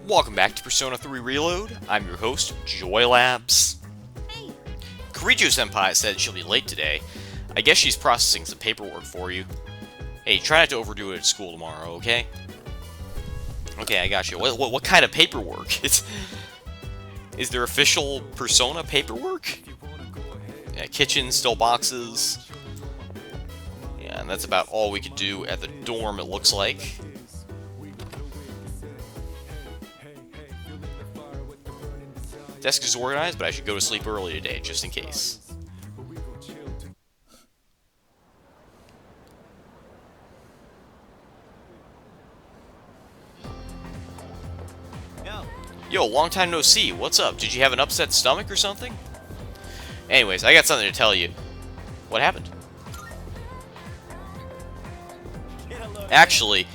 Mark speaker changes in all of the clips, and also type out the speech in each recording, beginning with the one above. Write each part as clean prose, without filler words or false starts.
Speaker 1: Welcome back to Persona 3 Reload. I'm your host, Joy Labs.
Speaker 2: Hey.
Speaker 1: Kirijo-senpai said she'll be late today. I guess she's processing some paperwork for you. Hey, try not to overdo it at school tomorrow, okay? Okay, I got you. What kind of paperwork? Is there official Persona paperwork? Yeah, kitchen, still boxes. Yeah, and that's about all we could do at the dorm, it looks like. Desk is organized, but I should go to sleep early today, just in case. Yo, long time no see. What's up? Did you have an upset stomach or something? Anyways, I got something to tell you. What happened? Actually...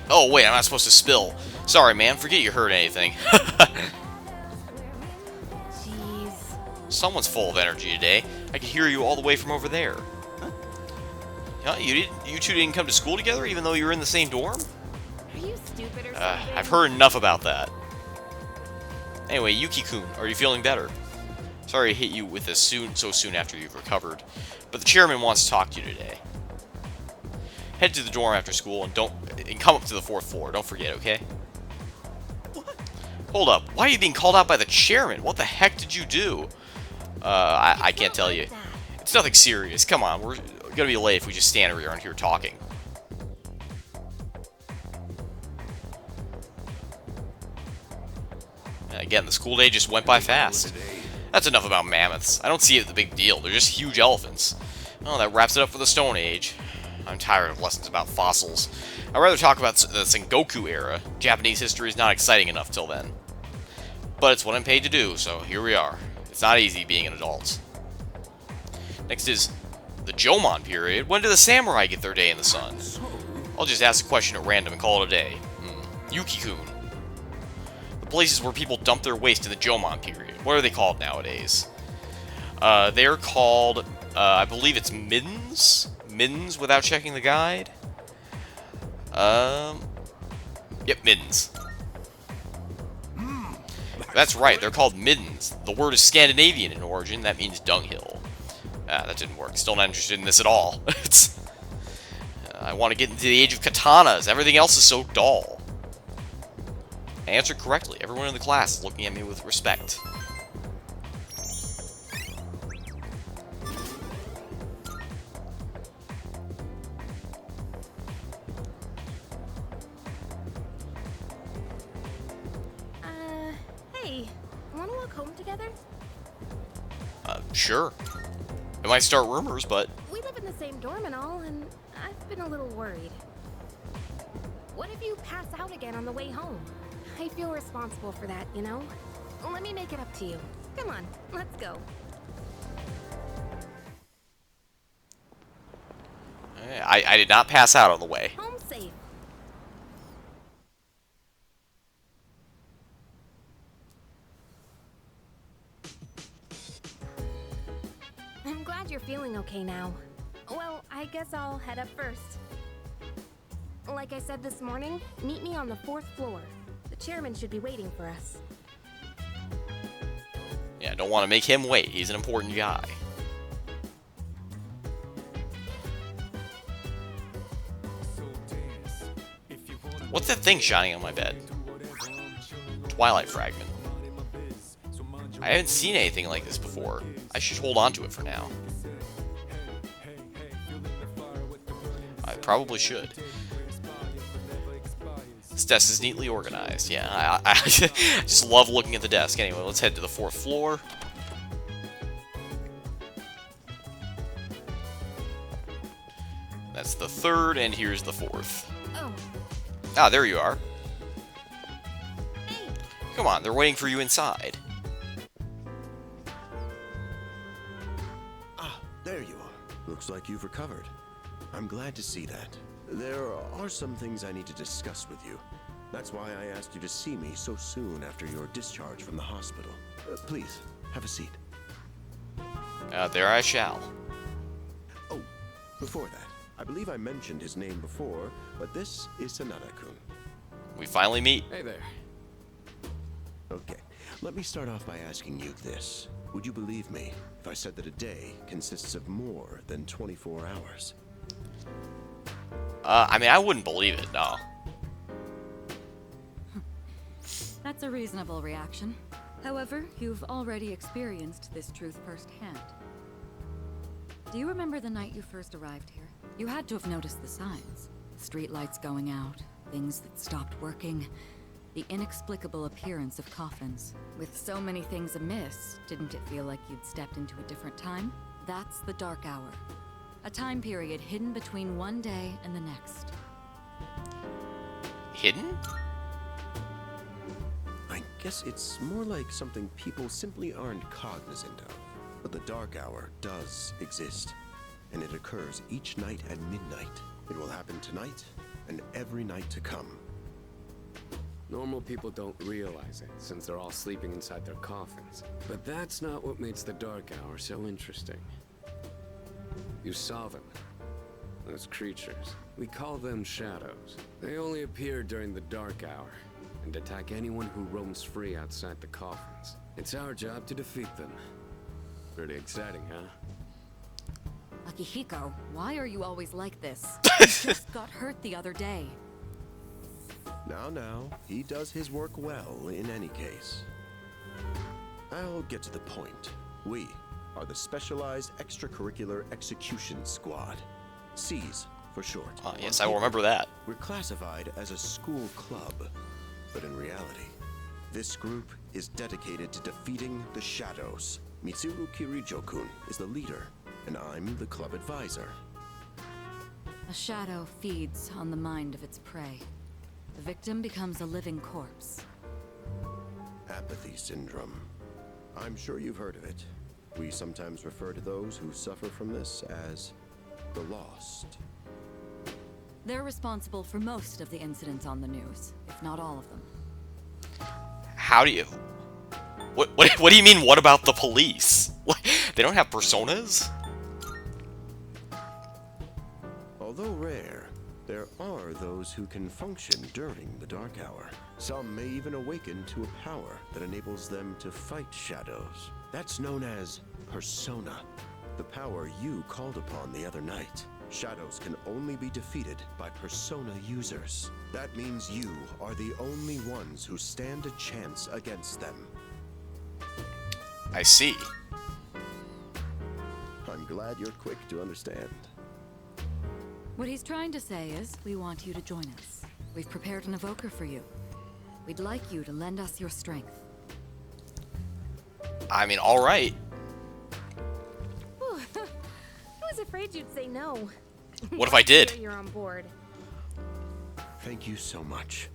Speaker 1: Oh, wait, I'm not supposed to spill. Sorry, man. Forget you heard anything.
Speaker 2: Jeez.
Speaker 1: Someone's full of energy today. I can hear you all the way from over there. Huh? You two didn't come to school together, even though you were in the same dorm?
Speaker 2: Are you stupid or something?
Speaker 1: I've heard enough about that. Anyway, Yuki-kun, are you feeling better? Sorry to hit you with this so soon after you've recovered, but the chairman wants to talk to you today. Head to the dorm after school and come up to the 4th floor. Don't forget, okay?
Speaker 2: What?
Speaker 1: Hold up. Why are you being called out by the chairman? What the heck did you do? I can't tell you. It's nothing serious. Come on, we're gonna be late if we just stand around here talking. And again, the school day just went by fast. That's enough about mammoths. I don't see it as a big deal. They're just huge elephants. Oh, that wraps it up for the Stone Age. I'm tired of lessons about fossils. I'd rather talk about the Sengoku era. Japanese history is not exciting enough till then. But it's what I'm paid to do, so here we are. It's not easy being an adult. Next is the Jomon period. When do the samurai get their day in the sun? I'll just ask a question at random and call it a day. Yuki-kun. The places where people dump their waste in the Jomon period. What are they called nowadays? They're called, I believe it's middens? Middens without checking the guide? Yep, middens. That's right, they're called middens. The word is Scandinavian in origin, that means dunghill. That didn't work. Still not interested in this at all. I want to get into the age of katanas. Everything else is so dull. I answered correctly. Everyone in the class is looking at me with respect.
Speaker 2: Hey, wanna walk home together?
Speaker 1: Sure. It might start rumors, but...
Speaker 2: We live in the same dorm and all, and I've been a little worried. What if you pass out again on the way home? I feel responsible for that, you know? Let me make it up to you. Come on, let's go.
Speaker 1: I did not pass out on the way.
Speaker 2: Home safe. I'm glad you're feeling okay now. Well, I guess I'll head up first. Like I said this morning, meet me on the 4th floor. The chairman should be waiting for us.
Speaker 1: Yeah, don't want to make him wait. He's an important guy. What's that thing shining on my bed? Twilight fragment. I haven't seen anything like this before. I should hold on to it for now. I probably should. This desk is neatly organized. Yeah, I just love looking at the desk. Anyway, let's head to the 4th floor. That's the 3rd, and here's the 4th.
Speaker 2: Oh.
Speaker 1: Ah, there you are.
Speaker 2: Hey.
Speaker 1: Come on, they're waiting for you inside.
Speaker 3: Ah, there you are. Looks like you've recovered. I'm glad to see that. There are some things I need to discuss with you. That's why I asked you to see me so soon after your discharge from the hospital. Please, have a seat.
Speaker 1: There I shall.
Speaker 3: Oh, before that, I believe I mentioned his name before, but this is Sanada-kun.
Speaker 1: We finally meet.
Speaker 4: Hey there.
Speaker 3: Okay, let me start off by asking you this. Would you believe me if I said that a day consists of more than 24 hours?
Speaker 1: I mean, I wouldn't believe it, no.
Speaker 4: That's a reasonable reaction. However, you've already experienced this truth firsthand. Do you remember the night you first arrived here? You had to have noticed the signs. Streetlights going out, things that stopped working, the inexplicable appearance of coffins. With so many things amiss, didn't it feel like you'd stepped into a different time? That's the Dark Hour. A time period hidden between one day and the next.
Speaker 1: Hidden?
Speaker 3: I guess it's more like something people simply aren't cognizant of. But the Dark Hour does exist, and it occurs each night at midnight. It will happen tonight and every night to come.
Speaker 5: Normal people don't realize it, since they're all sleeping inside their coffins. But that's not what makes the Dark Hour so interesting. You saw them. Those creatures. We call them shadows. They only appear during the Dark Hour, and attack anyone who roams free outside the coffins. It's our job to defeat them. Pretty exciting, huh?
Speaker 4: Akihiko, why are you always like this? You just got hurt the other day.
Speaker 3: Now, he does his work well in any case. I'll get to the point. We are the Specialized Extracurricular Execution Squad. SEAS for short.
Speaker 1: Yes, I will remember that.
Speaker 3: We're classified as a school club, but in reality, this group is dedicated to defeating the shadows. Mitsuru Kirijo-kun is the leader, and I'm the club advisor.
Speaker 4: A shadow feeds on the mind of its prey. The victim becomes a living corpse.
Speaker 3: Apathy syndrome. I'm sure you've heard of it. We sometimes refer to those who suffer from this as the lost.
Speaker 4: They're responsible for most of the incidents on the news, if not all of them.
Speaker 1: How do you... What do you mean, what about the police? They don't have personas?
Speaker 3: Although rare, there are those who can function during the Dark Hour. Some may even awaken to a power that enables them to fight shadows. That's known as persona, the power you called upon the other night. Shadows can only be defeated by persona users. That means you are the only ones who stand a chance against them.
Speaker 1: I see.
Speaker 3: I'm glad you're quick to understand.
Speaker 4: What he's trying to say is, we want you to join us. We've prepared an evoker for you. We'd like you to lend us your strength.
Speaker 1: I mean, alright.
Speaker 2: I was afraid you'd say no.
Speaker 1: What if I did?
Speaker 2: You're on board.
Speaker 3: Thank you so much.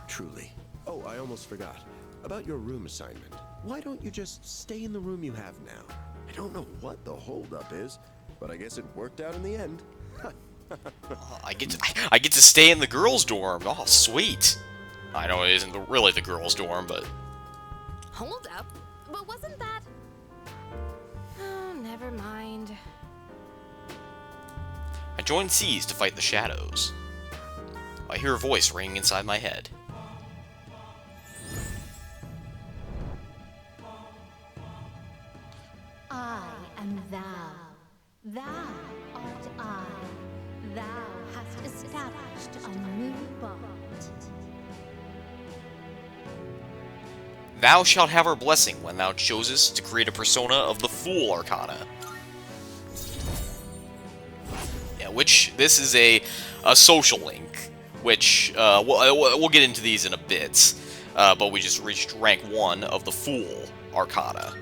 Speaker 3: Truly. Oh, I almost forgot. About your room assignment. Why don't you just stay in the room you have now? I don't know what the holdup is, but I guess it worked out in the end.
Speaker 1: I get to stay in the girls' dorm. Oh, sweet. I know it isn't really the girls' dorm, but...
Speaker 2: Hold up. But wasn't that... Oh, never mind.
Speaker 1: I join SEAS to fight the shadows. I hear a voice ringing inside my head.
Speaker 6: I am thou. Thou art I. Thou hast established a new bond.
Speaker 1: Thou shalt have our blessing when thou choosest to create a persona of the Fool Arcana. Yeah, which, this is a social link, which, we'll get into these in a bit, but we just reached rank 1 of the Fool Arcana.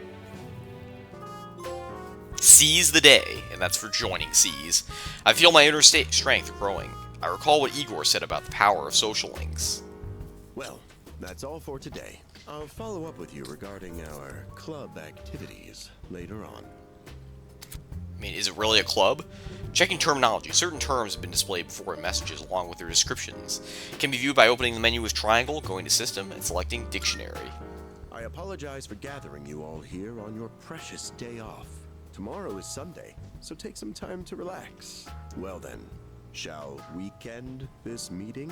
Speaker 1: Seize the day, and that's for joining SEAS. I feel my inner strength growing. I recall what Igor said about the power of social links.
Speaker 3: Well, that's all for today. I'll follow up with you regarding our club activities later on.
Speaker 1: I mean, is it really a club? Checking terminology. Certain terms have been displayed before in messages along with their descriptions. Can be viewed by opening the menu with triangle, going to System, and selecting Dictionary.
Speaker 3: I apologize for gathering you all here on your precious day off. Tomorrow is Sunday, so take some time to relax. Well then, shall weekend this meeting?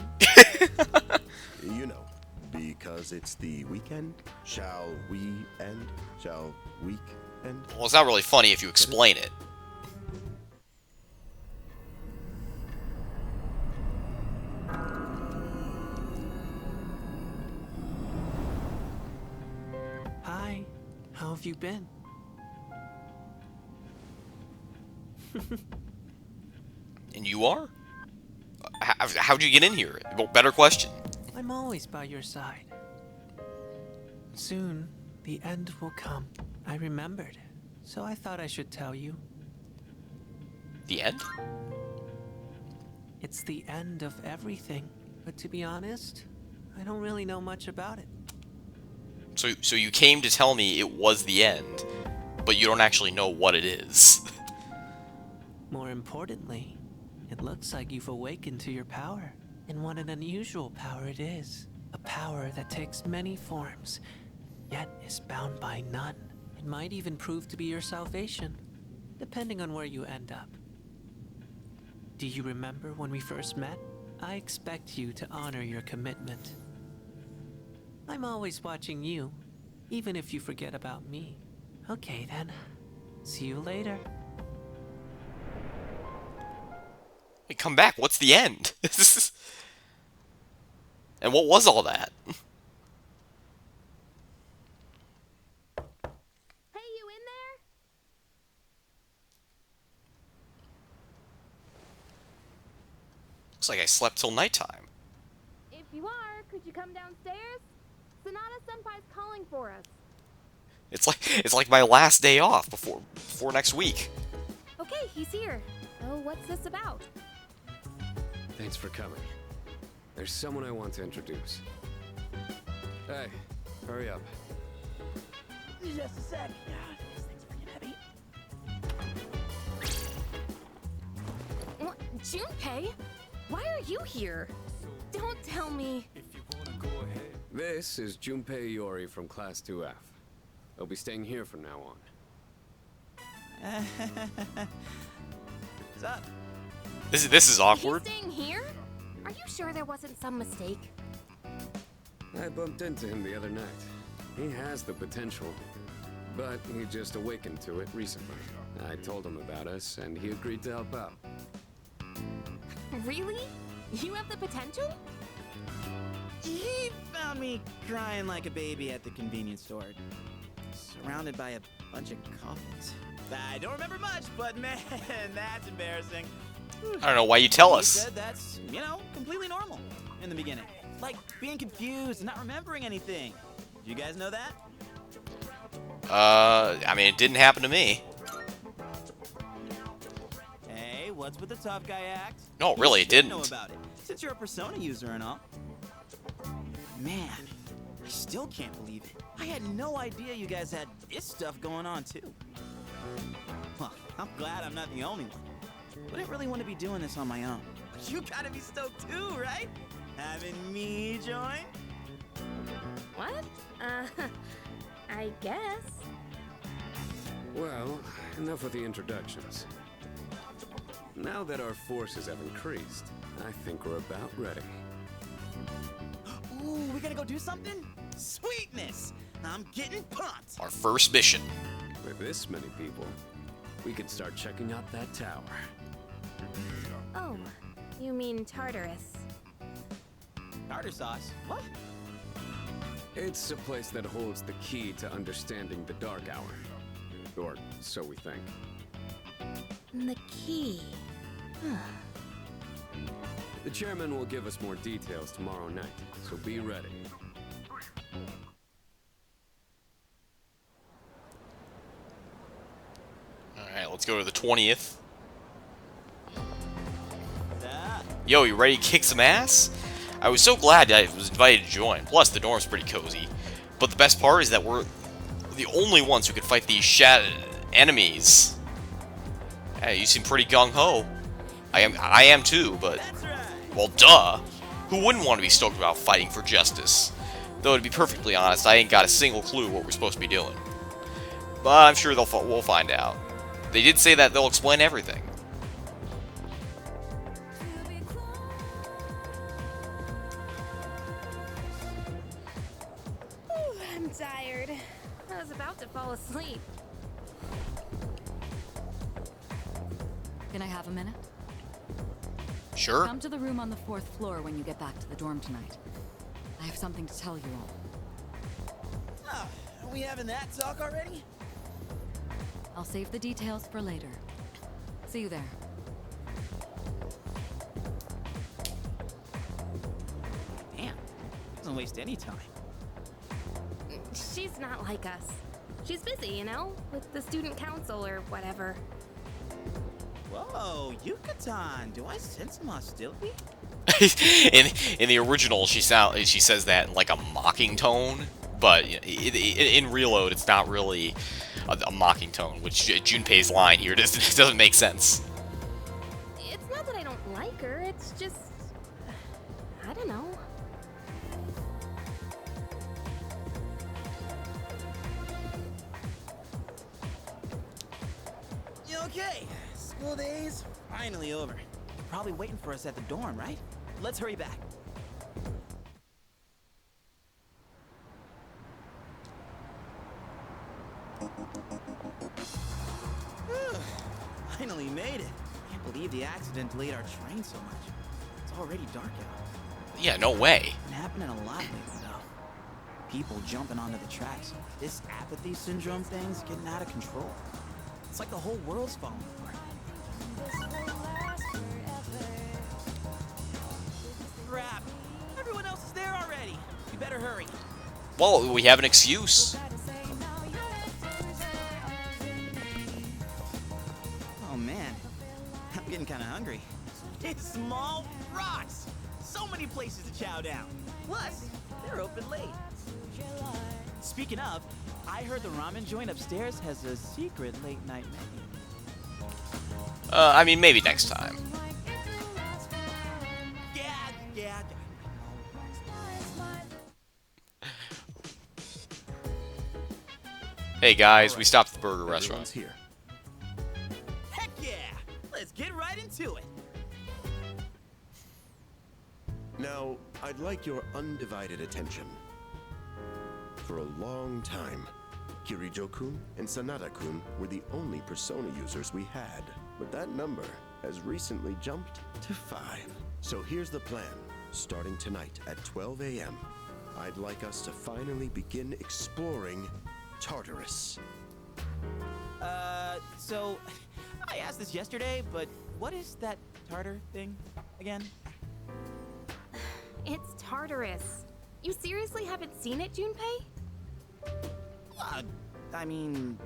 Speaker 3: You know, be because it's the weekend? Shall we end? Shall week end?
Speaker 1: Well, it's not really funny if you explain it.
Speaker 7: Hi, how have you been?
Speaker 1: And you are? How'd you get in here? Well, better question.
Speaker 7: I'm always by your side. Soon, the end will come. I remembered, so I thought I should tell you.
Speaker 1: The end?
Speaker 7: It's the end of everything, but to be honest, I don't really know much about it.
Speaker 1: So you came to tell me it was the end, but you don't actually know what it is.
Speaker 7: More importantly, it looks like you've awakened to your power. And what an unusual power it is. A power that takes many forms, yet is bound by none. It might even prove to be your salvation, depending on where you end up. Do you remember when we first met? I expect you to honor your commitment. I'm always watching you, even if you forget about me. Okay then, see you later.
Speaker 1: Hey, come back, what's the end? And what was all that?
Speaker 2: Hey, you in there?
Speaker 1: Looks like I slept till nighttime.
Speaker 2: If you are, could you come downstairs? Sonata-senpai's calling for us.
Speaker 1: It's like my last day off before next week.
Speaker 2: Okay, he's here. So what's this about?
Speaker 5: Thanks for coming. There's someone I want to introduce. Hey, hurry up.
Speaker 7: Just a sec. This thing's freaking heavy.
Speaker 2: What? Junpei? Why are you here? Don't tell me.
Speaker 5: This is Junpei Iori from Class 2F. They'll be staying here from now on.
Speaker 7: What's up?
Speaker 1: This is awkward.
Speaker 2: He's staying here? Are you sure there wasn't some mistake?
Speaker 5: I bumped into him the other night. He has the potential, but he just awakened to it recently. I told him about us, and he agreed to help out.
Speaker 2: Really? You have the potential?
Speaker 8: He found me crying like a baby at the convenience store, surrounded by a bunch of coffins. I don't remember much, but man, that's embarrassing.
Speaker 1: I don't know why you tell
Speaker 8: He
Speaker 1: us.
Speaker 8: said that's, completely normal in the beginning. Like being confused and not remembering anything. Do you guys know that?
Speaker 1: I mean, it didn't happen to me.
Speaker 8: Hey, what's with the tough guy act?
Speaker 1: No, really, it
Speaker 8: You should know
Speaker 1: didn't.
Speaker 8: about it, since you're a Persona user and all. Man, I still can't believe it. I had no idea you guys had this stuff going on too. Well, I'm glad I'm not the only one. Wouldn't really want to be doing this on my own. But you gotta be stoked too, right? Having me join?
Speaker 2: What? I guess.
Speaker 5: Well, enough with the introductions. Now that our forces have increased, I think we're about ready.
Speaker 8: Ooh, we gotta go do something? Sweetness! I'm getting pumped!
Speaker 1: Our first mission.
Speaker 5: With this many people, we can start checking out that tower.
Speaker 2: Oh, you mean Tartarus.
Speaker 8: Tartar sauce? What?
Speaker 5: It's a place that holds the key to understanding the Dark Hour. Or so we think.
Speaker 2: The key.
Speaker 5: The chairman will give us more details tomorrow night, so be ready.
Speaker 1: Alright, let's go to the 20th.
Speaker 8: That.
Speaker 1: Yo, you ready to kick some ass? I was so glad I was invited to join. Plus, the dorm's pretty cozy. But the best part is that we're the only ones who could fight these enemies. Hey, you seem pretty gung-ho. I am too, but...
Speaker 8: That's right!
Speaker 1: Well, duh! Who wouldn't want to be stoked about fighting for justice? Though, to be perfectly honest, I ain't got a single clue what we're supposed to be doing. But I'm sure we'll find out. They did say that they'll explain everything.
Speaker 2: I'm tired. I was about to fall asleep.
Speaker 4: Can I have a minute?
Speaker 1: Sure.
Speaker 4: Come to the room on the 4th floor when you get back to the dorm tonight. I have something to tell you all.
Speaker 8: Oh, are we having that talk already?
Speaker 4: I'll save the details for later. See you there.
Speaker 8: Damn, doesn't waste any time.
Speaker 2: She's not like us. She's busy, you know, with the student council or whatever.
Speaker 8: Whoa, Yucatan, do I sense some hostility?
Speaker 1: in the original, she says that in like a mocking tone, but in Reload, it's not really a mocking tone. Which Junpei's line here doesn't make sense.
Speaker 2: It's not that I don't like her, it's just... I don't know.
Speaker 8: You okay? School days finally over. You're probably waiting for us at the dorm, right? Let's hurry back. Finally made it. Can't believe the accident delayed our train so much. It's already dark out.
Speaker 1: Yeah, no way.
Speaker 8: Been happening a lot lately, though. People jumping onto the tracks. This apathy syndrome thing's getting out of control. It's like the whole world's falling apart. Crap! Everyone else is there already. You better hurry.
Speaker 1: Well, we have an excuse.
Speaker 8: Oh man, I'm getting kind of hungry. It's small rocks. So many places to chow down. Plus, they're open late. Speaking of, I heard the ramen joint upstairs has a secret late night menu.
Speaker 1: I mean, maybe next time.
Speaker 8: Yeah.
Speaker 1: Hey guys, we stopped at the burger restaurant.
Speaker 3: Everyone's here.
Speaker 8: Heck yeah! Let's get right into it.
Speaker 3: Now, I'd like your undivided attention. For a long time, Kirijo-kun and Sanada-kun were the only persona users we had, but that number has recently jumped to 5. So here's the plan. Starting tonight at 12 a.m., I'd like us to finally begin exploring Tartarus.
Speaker 8: So, I asked this yesterday, but what is that tartar thing again?
Speaker 2: It's Tartarus. You seriously haven't seen it, Junpei?
Speaker 8: I mean...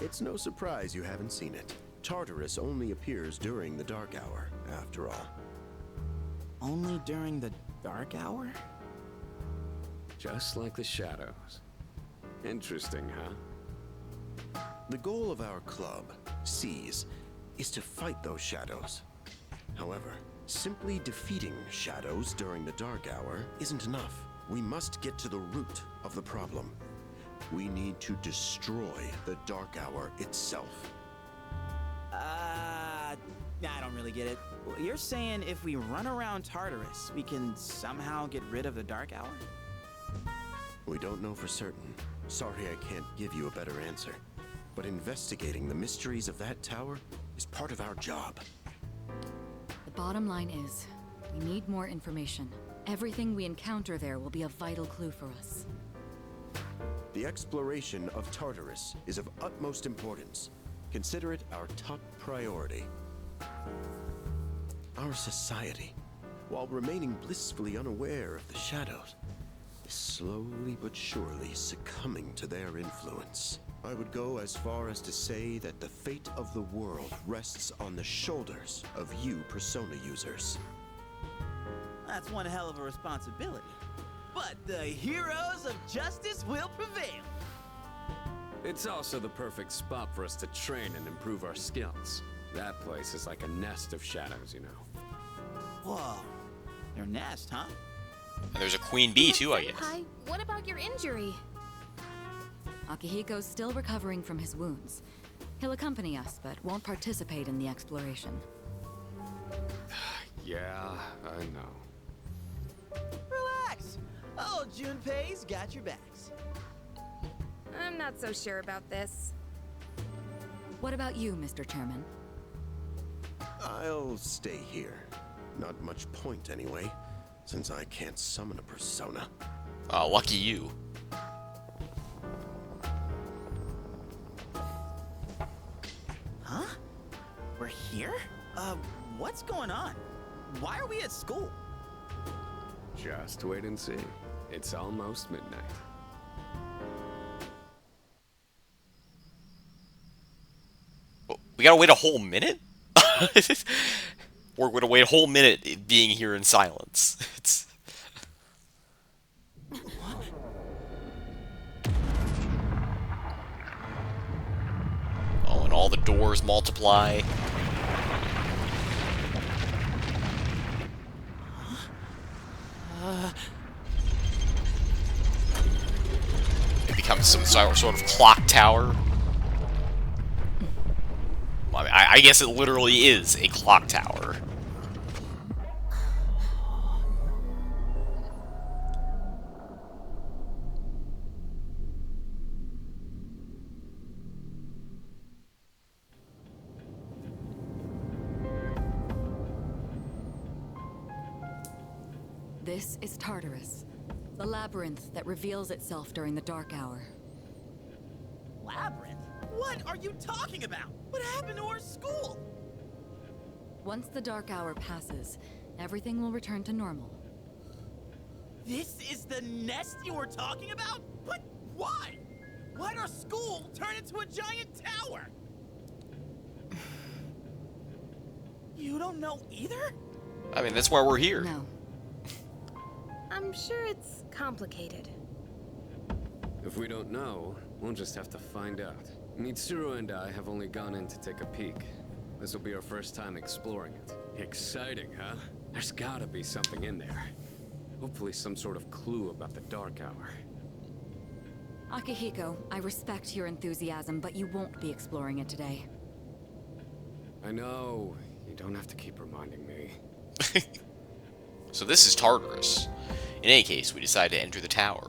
Speaker 3: It's no surprise you haven't seen it. Tartarus only appears during the dark hour, after all.
Speaker 8: Only during the dark hour?
Speaker 5: Just like the shadows. Interesting, huh?
Speaker 3: The goal of our club, Seize, is to fight those shadows. However, simply defeating shadows during the dark hour isn't enough. We must get to the root of the problem. We need to destroy the dark hour itself.
Speaker 8: I don't really get it. You're saying if we run around Tartarus, we can somehow get rid of the dark hour?
Speaker 3: We don't know for certain. Sorry I can't give you a better answer. But investigating the mysteries of that tower is part of our job.
Speaker 4: The bottom line is, we need more information. Everything we encounter there will be a vital clue for us.
Speaker 3: The exploration of Tartarus is of utmost importance. Consider it our top priority. Our society, while remaining blissfully unaware of the shadows, is slowly but surely succumbing to their influence. I would go as far as to say that the fate of the world rests on the shoulders of you persona users.
Speaker 8: That's one hell of a responsibility. But the heroes of justice will prevail.
Speaker 5: It's also the perfect spot for us to train and improve our skills. That place is like a nest of shadows, you know.
Speaker 8: Whoa. Their nest, huh?
Speaker 1: And there's a queen bee too, I guess.
Speaker 2: Senpai, what about your injury?
Speaker 4: Akihiko's still recovering from his wounds. He'll accompany us, but won't participate in the exploration.
Speaker 5: Yeah, I know.
Speaker 8: Relax. I'll Junpei's got your backs.
Speaker 2: I'm not so sure about this.
Speaker 4: What about you, Mr. Chairman?
Speaker 3: I'll stay here. Not much point anyway, since I can't summon a persona.
Speaker 1: Oh, lucky you.
Speaker 8: Huh? We're here? What's going on? Why are we at school?
Speaker 5: Just wait and see. It's almost midnight.
Speaker 1: We gotta wait a whole minute? We're gonna wait a whole minute being here in silence. It's... Oh, and all the doors multiply. It becomes some sort of clock tower. Well, I guess it literally is a clock tower.
Speaker 4: This is Tartarus, the labyrinth that reveals itself during the dark hour.
Speaker 8: Labyrinth? What are you talking about? What happened to our school?
Speaker 4: Once the dark hour passes, everything will return to normal.
Speaker 8: This is the nest you were talking about? But why? Why'd our school turn into a giant tower? You don't know either?
Speaker 1: I mean, that's why we're here.
Speaker 4: No.
Speaker 2: I'm sure it's complicated.
Speaker 5: If we don't know, we'll just have to find out. Mitsuru and I have only gone in to take a peek. This will be our first time exploring it. Exciting, huh? There's gotta be something in there. Hopefully some sort of clue about the Dark Hour.
Speaker 4: Akihiko, I respect your enthusiasm, but you won't be exploring it today.
Speaker 5: I know. You don't have to keep reminding me.
Speaker 1: So this is Tartarus. In any case, we decide to enter the tower.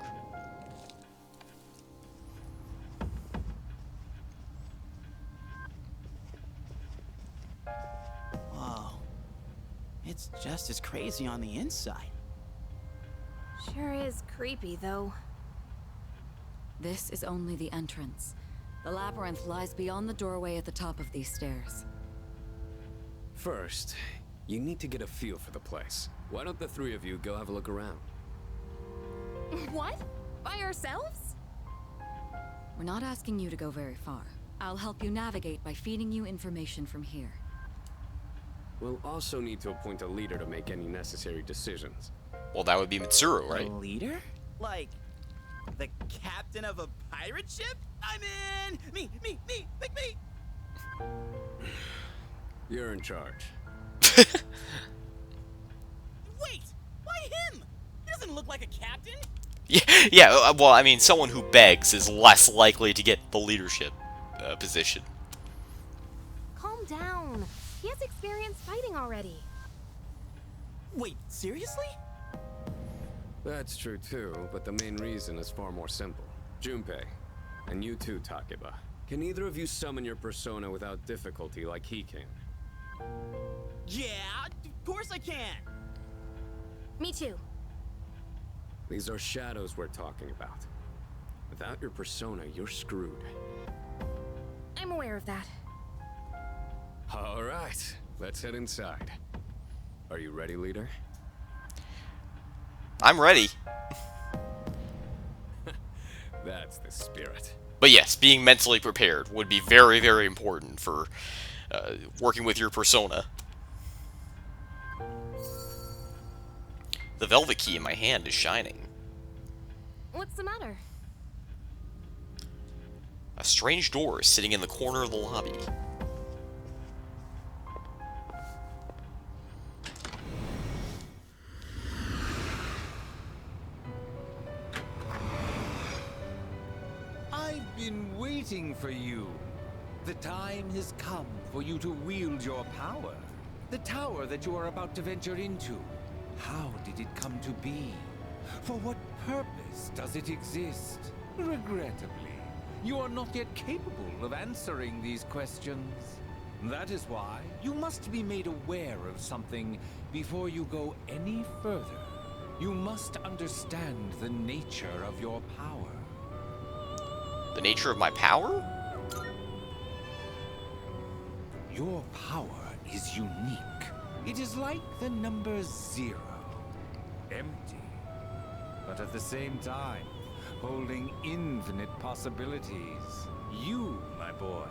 Speaker 8: Whoa. It's just as crazy on the inside.
Speaker 2: Sure is creepy, though.
Speaker 4: This is only the entrance. The labyrinth lies beyond the doorway at the top of these stairs.
Speaker 5: First, you need to get a feel for the place. Why don't the three of you go have a look around?
Speaker 2: What? By ourselves?
Speaker 4: We're not asking you to go very far. I'll help you navigate by feeding you information from here.
Speaker 5: We'll also need to appoint a leader to make any necessary decisions.
Speaker 1: Well, that would be Mitsuru, right?
Speaker 8: A leader? Like, the captain of a pirate ship? I'm in! Me! Pick me!
Speaker 5: You're in charge.
Speaker 8: Wait! Why him? He doesn't look like a captain!
Speaker 1: Yeah, well, I mean, someone who begs is less likely to get the leadership position.
Speaker 2: Calm down. He has experience fighting already.
Speaker 8: Wait, seriously?
Speaker 5: That's true too, but the main reason is far more simple. Junpei, and you too, Takeba. Can either of you summon your persona without difficulty like he can?
Speaker 8: Yeah, of course I can!
Speaker 2: Me too.
Speaker 5: These are shadows we're talking about. Without your persona, you're screwed.
Speaker 2: I'm aware of that.
Speaker 5: All right, let's head inside. Are you ready, leader?
Speaker 1: I'm ready.
Speaker 5: That's the spirit.
Speaker 1: But yes, being mentally prepared would be very, very important for working with your persona. The velvet key in my hand is shining.
Speaker 2: What's the matter?
Speaker 1: A strange door is sitting in the corner of the lobby.
Speaker 9: I've been waiting for you. The time has come for you to wield your power. The tower that you are about to venture into. How did it come to be? For what purpose does it exist? Regrettably, you are not yet capable of answering these questions. That is why you must be made aware of something before you go any further. You must understand the nature of your power.
Speaker 1: The nature of my power?
Speaker 9: Your power is unique. It is like the number 0. Empty, but at the same time, holding infinite possibilities. You, my boy,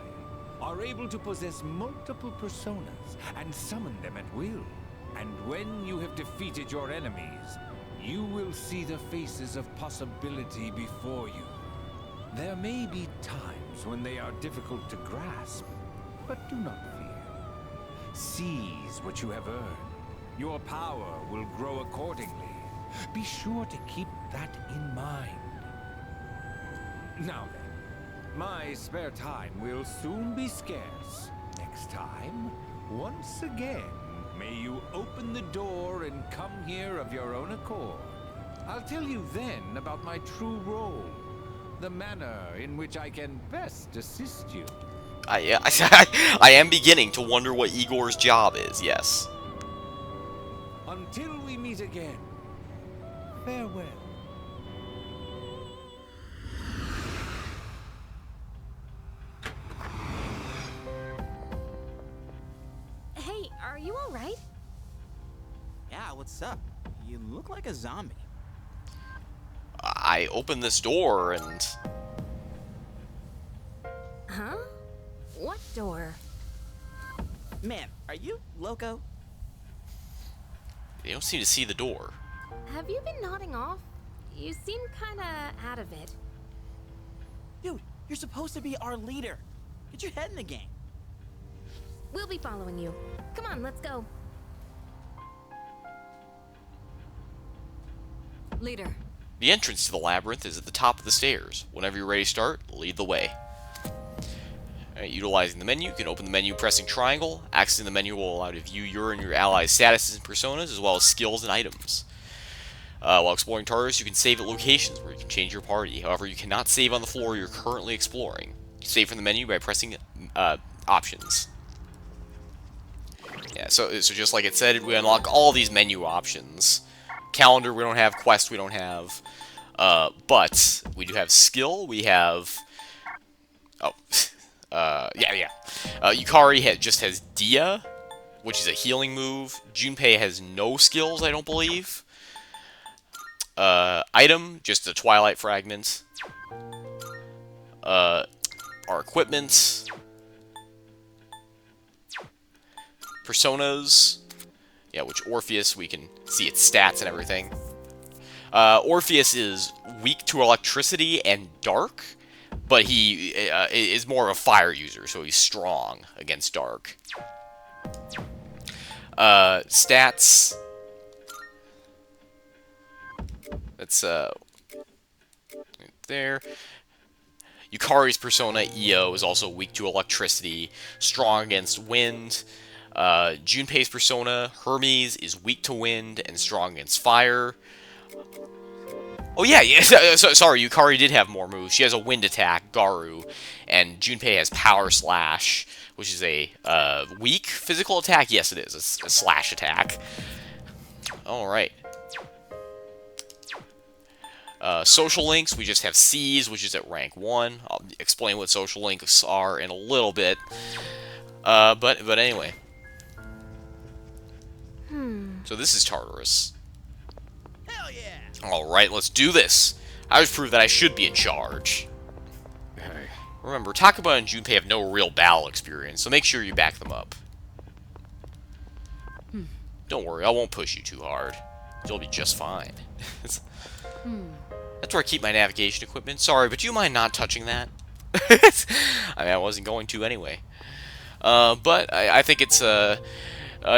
Speaker 9: are able to possess multiple personas and summon them at will. And when you have defeated your enemies, you will see the faces of possibility before you. There may be times when they are difficult to grasp, but do not fear. Seize what you have earned. Your power will grow accordingly. Be sure to keep that in mind. Now then, my spare time will soon be scarce. Next time, once again, may you open the door and come here of your own accord. I'll tell you then about my true role, the manner in which I can best assist you.
Speaker 1: I am beginning to wonder what Igor's job is, yes.
Speaker 9: Until we meet again, farewell.
Speaker 2: Hey, are you alright?
Speaker 8: Yeah, what's up? You look like a zombie.
Speaker 1: I opened this door and...
Speaker 2: Huh? What door?
Speaker 8: Man, are you loco?
Speaker 1: They don't seem to see the door.
Speaker 2: Have you been nodding off? You seem kinda out of it.
Speaker 8: Dude, you're supposed to be our leader. Get your head in the game.
Speaker 2: We'll be following you. Come on, let's go.
Speaker 4: Leader.
Speaker 1: The entrance to the labyrinth is at the top of the stairs. Whenever you're ready to start, lead the way. Alright, utilizing the menu, you can open the menu pressing triangle. Accessing the menu will allow you to view your and your allies' statuses and personas, as well as skills and items. While exploring Tartarus, you can save at locations where you can change your party. However, you cannot save on the floor you're currently exploring. Save from the menu by pressing options. Yeah, so just like it said, we unlock all these menu options. Calendar we don't have, quest we don't have, but we do have skill, we have, Yukari just has Dia, which is a healing move. Junpei has no skills, I don't believe. Item, just a Twilight Fragment. Our equipment. Personas. Yeah, which Orpheus, we can see its stats and everything. Orpheus is weak to electricity and dark, but he is more of a fire user, so he's strong against dark. Stats. That's, right there. Yukari's persona, Io, is also weak to electricity, strong against wind. Junpei's persona, Hermes, is weak to wind and strong against fire. Oh yeah, sorry, Yukari did have more moves. She has a wind attack, Garu, and Junpei has Power Slash, which is a weak physical attack. Yes, it is, a slash attack. Alright. Social links, we just have C's, which is at rank 1. I'll explain what social links are in a little bit. But anyway. So this is Tartarus.
Speaker 8: Hell yeah!
Speaker 1: Alright, let's do this. I was proved that I should be in charge. Remember, Takaba and Junpei have no real battle experience, so make sure you back them up. Don't worry, I won't push you too hard. You'll be just fine. That's where I keep my navigation equipment. Sorry, but do you mind not touching that? I mean, I wasn't going to anyway. But I think it's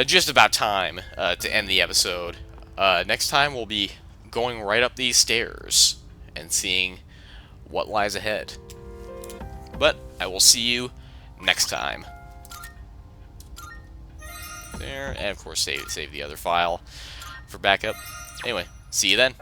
Speaker 1: just about time to end the episode. Next time we'll be going right up these stairs and seeing what lies ahead. But I will see you next time. There, and of course save the other file for backup. Anyway, see you then.